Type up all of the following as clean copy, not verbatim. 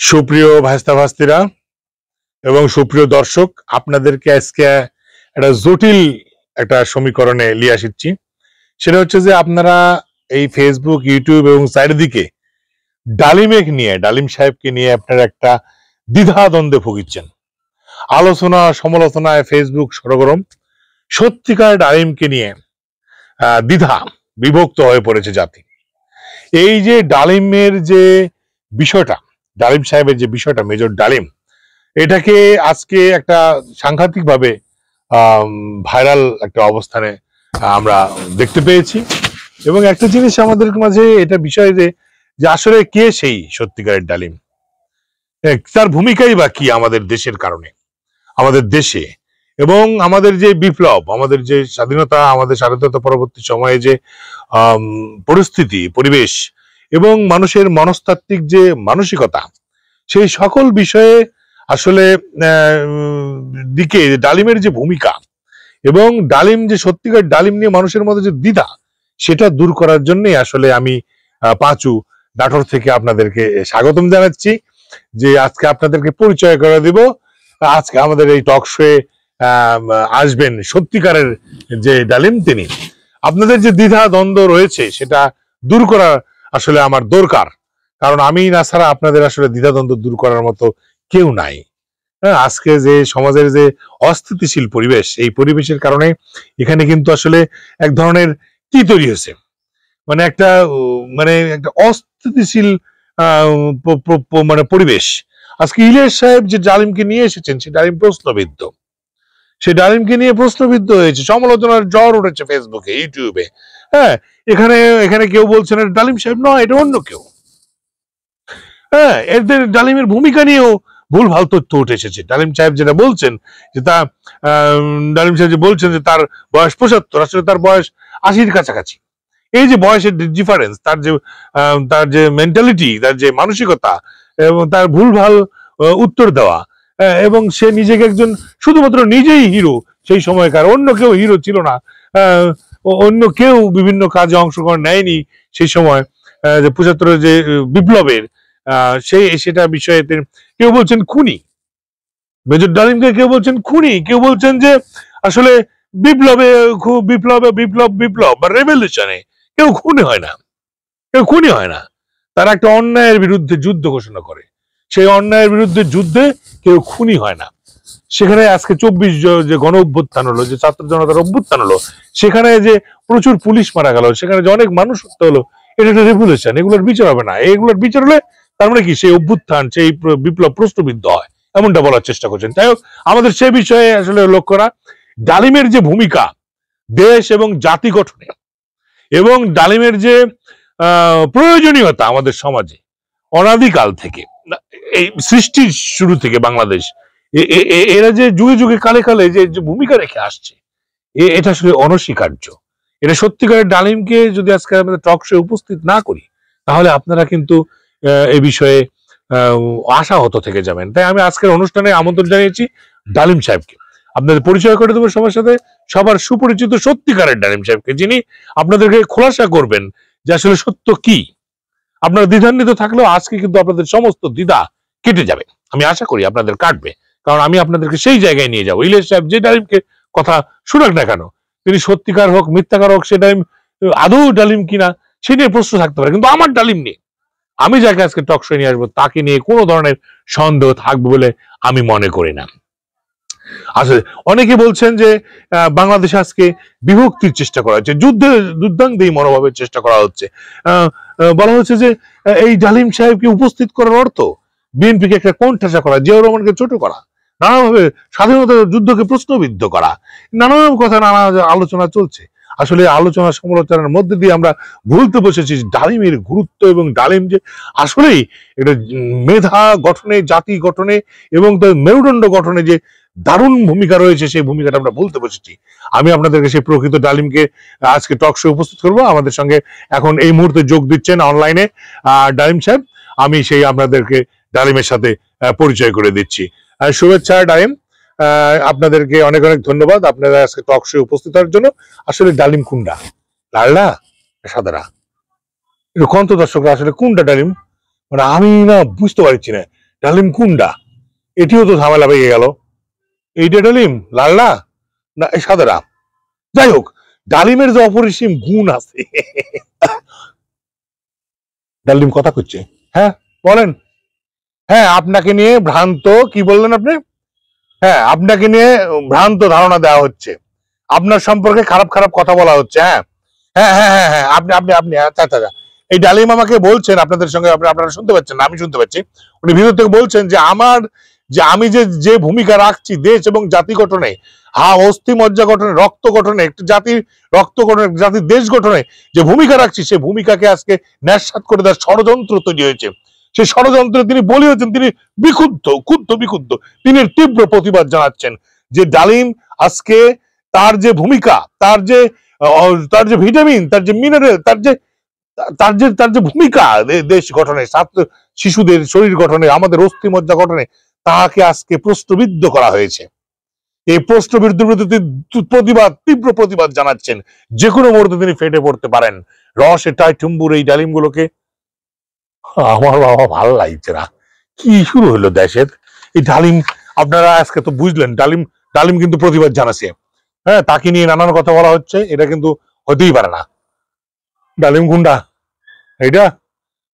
সুপ্রিয় ভাস্তা ভাস্তিরা এবং সুপ্রিয় দর্শক, আপনাদেরকে আজকে একটা জটিল একটা সমীকরণে নিয়ে আসছি। সেটা হচ্ছে যে আপনারা এই ফেসবুক, ইউটিউব এবং চারিদিকে ডালিম সাহেবকে নিয়ে আপনারা একটা দ্বিধাদ্বন্দ্বে ভুগিচ্ছেন। আলোচনা সমালোচনায় ফেসবুক সরগরম। সত্যিকার ডালিমকে নিয়ে দ্বিধা বিভক্ত হয়ে পড়েছে জাতি। এই যে ডালিমের যে বিষয়টা, ডালিম সাহেবের যে বিষয়টা, মেজর ডালিম, এটাকে আজকে একটা সাংঘাতিক ভাবে ভাইরাল একটা অবস্থানে আমরা দেখতে পেয়েছি। এবং একটা জিনিস আমাদের মাঝে এটা বিষয় যে আসলে কে সেই সত্যিকারের ডালিম, তার ভূমিকাই বা কি আমাদের দেশের কারণে, আমাদের দেশে, এবং আমাদের যে বিপ্লব, আমাদের যে স্বাধীনতা, আমাদের স্বাধীনতা পরবর্তী সময়ে যে পরিস্থিতি, পরিবেশ এবং মানুষের মনস্তাত্ত্বিক যে মানসিকতা, সেই সকল বিষয়ে আসলে দিকে ডালিমের যে ভূমিকা এবং ডালিম যে সত্যিকার ডালিম নিয়ে মানুষের মধ্যে যে দ্বিধা, সেটা দূর করার জন্য আসলে আমি পাঁচু নাটোর থেকে আপনাদেরকে স্বাগতম জানাচ্ছি। যে আজকে আপনাদেরকে পরিচয় করে দিব। আজকে আমাদের এই টক শোয়ে আসবেন সত্যিকারের যে ডালিম, তিনি। আপনাদের যে দ্বিধা দ্বন্দ্ব রয়েছে সেটা দূর করা আসলে আমার দরকার, কারণ আমি না ছাড়া আপনাদের আসলে দ্বিধাদ্বন্দ্ব দূর করার মতো কেউ নাই। হ্যাঁ, আজকে যে সমাজের যে অস্থিতিশীল পরিবেশ, এই পরিবেশের কারণে এখানে কিন্তু আসলে এক ধরনের কি তৈরি হয়েছে, মানে একটা অস্থিতিশীল মানে পরিবেশ। আজকে ইলিয়াস সাহেব যে ডালিমকে নিয়ে এসেছেন, সে ডালিম প্রশ্নবিদ্ধ, সে ডালিমকে নিয়ে প্রশ্নবিদ্ধ হয়েছে, সমালোচনার ঝড় উঠেছে ফেসবুকে, ইউটিউবে। হ্যাঁ, এখানে এখানে কেউ বলছেন এটা ডালিম সাহেব নয়, এটা অন্য কেউ। হ্যাঁ, এদের ডালিমের ভূমিকা নিয়েও ভুল ভাল তথ্য উঠে এসেছে। ডালিম সাহেব যেটা বলছেন যে ডালিম সাহেব যে বলছেন যে তার বয়স 75, আসলে তার বয়স 80-র কাছাকাছি। এই যে বয়সের ডিফারেন্স, তার যে মেন্টালিটি, তার যে মানসিকতা এবং তার ভুল ভাল উত্তর দেওয়া, এবং সে নিজেকে একজন, শুধুমাত্র নিজেই হিরো সেই সময়কার, অন্য কেউ হিরো ছিল না। অন্য কেউ বিভিন্ন কাজে অংশগ্রহণ নেয়নি সেই সময়। যে 75-এর যে বিপ্লবের সেটা বিষয়ে কেউ বলছেন খুনি মেজর ডালিমকে, কেউ বলছেন খুনি, কেউ বলছেন যে আসলে বিপ্লব বা রেভলিউশনে কেউ খুনি হয় না, কেউ খুনি হয় না। তারা একটা অন্যায়ের বিরুদ্ধে যুদ্ধ ঘোষণা করে, সেই অন্যায়ের বিরুদ্ধে যুদ্ধে কেউ খুনি হয় না। সেখানে আজকে 24 যে গণ অভ্যুত্থান হলো, যে ছাত্র জনতার অভ্যুত্থান হলো, সেখানে যে প্রচুর পুলিশ মারা গেল, সেখানে যে অনেক মানুষ হত্যা হলো, এটা একটা রেভলিউশন। এগুলোর বিচার হবে না। এগুলোর বিচার হলে তার মানে কি, সেই অভ্যুত্থান, সেই বিপ্লব প্রশ্নবিদ্ধ হয়, এমনটা বলার চেষ্টা করছেন। যাই হোক, আমাদের সে বিষয়ে আসলে লক্ষ্য করা, ডালিমের যে ভূমিকা দেশ এবং জাতি গঠনে, এবং ডালিমের যে প্রয়োজনীয়তা আমাদের সমাজে অনাদিকাল থেকে, এই সৃষ্টির শুরু থেকে বাংলাদেশ, এরা যে যুগে যুগে কালে কালে যে ভূমিকা রেখে আসছে, এটা আসলে অনস্বীকার্য। এটা সত্যিকারের ডালিমকে যদি আজকে আমাদের টক শো উপস্থিত না করি, তাহলে আপনারা কিন্তু এই বিষয়ে আশাহত থেকে যাবেন। তাই আমি আজকের অনুষ্ঠানে আমন্ত্রণ জানিয়েছি ডালিম সাহেবকে। আপনাদের পরিচয় করে দেবো সবার সাথে, সবার সুপরিচিত সত্যিকারের ডালিম সাহেবকে, যিনি আপনাদেরকে খোলাসা করবেন যে আসলে সত্য কি। আপনারা দ্বিধান্বিত থাকলেও আজকে কিন্তু আপনাদের সমস্ত দ্বিধা কেটে যাবে, আমি আশা করি আপনাদের কাটবে, কারণ আমি আপনাদেরকে সেই জায়গায় নিয়ে যাবো। ইলিয়াস সাহেব যে ডালিমকে কথা শুনাক না কেন, তিনি সত্যিকার হোক মিথ্যাকার হোক, সে ডালিম আদৌ ডালিম কিনা সে নিয়ে প্রশ্ন থাকতে পারে, কিন্তু আমার ডালিম নিয়ে, আমি যাকে আজকে টক শো নিয়ে আসবো, তাকে নিয়ে কোনো ধরনের সন্দেহ থাকবে বলে আমি মনে করি না। আসলে অনেকে বলছেন যে বাংলাদেশে আজকে বিভক্তির চেষ্টা করা হচ্ছে, যুদ্ধাঙ্গী মনোভাবের চেষ্টা করা হচ্ছে। বলা হচ্ছে যে এই ডালিম সাহেবকে উপস্থিত করার অর্থ বিএনপিকে একটা কোণঠাসা করা, জিয়াউর রহমানকে ছোট করা, নানাভাবে স্বাধীনতা যুদ্ধকে প্রশ্নবিদ্ধ করা, নানান কথা, নানা আলোচনা চলছে। আসলে আলোচনা সমালোচনার মধ্যে দিয়ে আমরা ভুলতে বসেছি ডালিমের গুরুত্ব, এবং ডালিম যে আসলেই এটা মেধা গঠনে, জাতি গঠনে এবং তার মেরুদণ্ড গঠনে যে দারুণ ভূমিকা রয়েছে, সেই ভূমিকাটা আমরা ভুলতে বসেছি। আমি আপনাদেরকে সেই প্রকৃত ডালিমকে আজকে টক শো উপস্থিত করবো। আমাদের সঙ্গে এখন এই মুহূর্তে যোগ দিচ্ছেন অনলাইনে ডালিম সাহেব। আমি সেই আপনাদেরকে ডালিমের সাথে পরিচয় করে দিচ্ছি। শুভেচ্ছা ডালিম, আপনাদেরকে অনেক অনেক ধন্যবাদ আপনারা আজকে টক শো উপস্থিত হওয়ার জন্য। আসলে ডালিম কোনটা, লালডা সাদারা, একটু কন্ত দর্শকরা আসলে কোনটা ডালিম, মানে আমি না বুঝতে পারছি না। ডালিম কুন্ডা, এটিও তো ঝামেলা পেয়ে গেল। এইটা ডালিম লালডা না এই সাদাটা? যাই হোক, ডালিমের যে অপরিসীম গুণ আছে। ডালিম কথা করছে, হ্যাঁ বলেন। হ্যাঁ, আপনাকে নিয়ে ভ্রান্ত, কি বললেন আপনি? হ্যাঁ, আপনাকে নিয়ে ভ্রান্ত ধারণা দেওয়া হচ্ছে, আপনার সম্পর্কে খারাপ খারাপ কথা বলা হচ্ছে। হ্যাঁ হ্যাঁ হ্যাঁ হ্যাঁ হ্যাঁ, আপনি আপনি আপনি আচ্ছা আচ্ছা আচ্ছা। এই ডালিম আমাকে বলছেন, আপনাদের সঙ্গে আপনারা শুনতে পাচ্ছেন না, আমি শুনতে পাচ্ছি, উনি ভিতর থেকে বলছেন যে আমি যে যে ভূমিকা রাখছি দেশ এবং জাতি গঠনে, অস্থি মজ্জা গঠনে, রক্ত গঠনে, একটি জাতির রক্ত গঠনে, জাতির দেশ গঠনে যে ভূমিকা রাখছি, সেই ভূমিকাকে আজকে ন্যাসসাৎ করে দেওয়ার ষড়যন্ত্র তৈরি হয়েছে। সেই ষড়যন্ত্রে তিনি বলি হয়েছেন, তিনি বিক্ষুব্ধ, তিনি তীব্র প্রতিবাদ জানাচ্ছেন যে ডালিম আজকে ভূমিকা, তার যে ভিটামিন, তার যে মিনারেল, তার যে ভূমিকা দেশ গঠনে, শিশুদের শরীর গঠনে, আমাদের অস্থি মজ্জা গঠনে, তাহাকে আজকে প্রশ্নবিদ্ধ করা হয়েছে। এই প্রশ্নবিদ্ধ তীব্র প্রতিবাদ জানাচ্ছেন। যে কোনো মুহূর্তে তিনি ফেটে পড়তে পারেন। রসে টইটুম্বুর এই ডালিম গুলোকে আমার বাবা ভালো লাগছে না। কি শুরু হলো দেশের এই ডালিম? আপনারা আজকে তো বুঝলেন, ডালিম কিন্তু প্রতিবাদ জানাচ্ছে। হ্যাঁ, তাকে নিয়ে নানান কথা বলা হচ্ছে, এটা কিন্তু হতেই পারে না। ডালিম গুন্ডা এইটা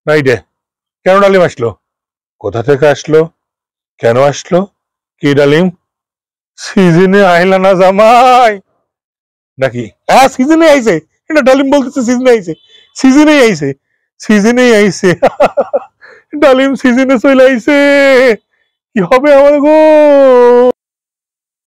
না এইটা? কেন ডালিম আসলো? কোথা থেকে আসলো? কেন আসলো? কি ডালিম? সিজনে আইলা না জামাই নাকি? হ্যাঁ, সিজনে আইছে, এটা ডালিম বলতেছে সিজনে আইছে, সিজনে আইছে। ডালিম সিজনে চলে আইছে, কি হবে আমার গো?